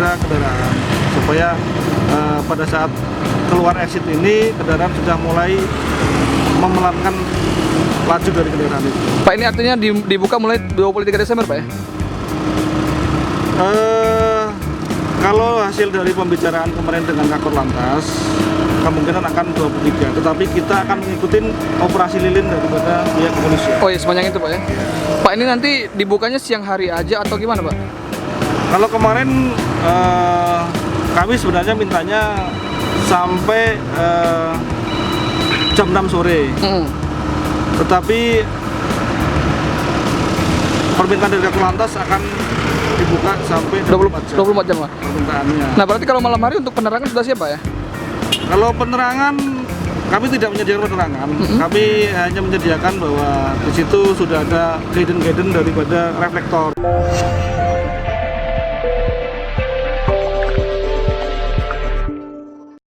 kepada kendaraan supaya pada saat keluar exit ini kendaraan sudah mulai memelankan laju dari kendaraan itu. Pak, ini artinya dibuka mulai 23 Desember Pak ya? Kalau hasil dari pembicaraan kemarin dengan Kakor Lantas, kemungkinan akan 23, tetapi kita akan mengikuti operasi lilin daripada pihak kepolisian. Oh iya, sepanjang itu Pak ya? Pak, ini nanti dibukanya siang hari aja atau gimana Pak? Kalau kemarin kami sebenarnya mintanya sampai jam 6 sore, tetapi permintaan dari Kakor Lantas akan dibuka sampai 24 jam Pak? Permintaannya. Nah berarti kalau malam hari untuk penerangan sudah siap Pak ya? Kalau penerangan, kami tidak menyediakan penerangan. Kami hanya menyediakan bahwa di situ sudah ada guidance daripada reflektor.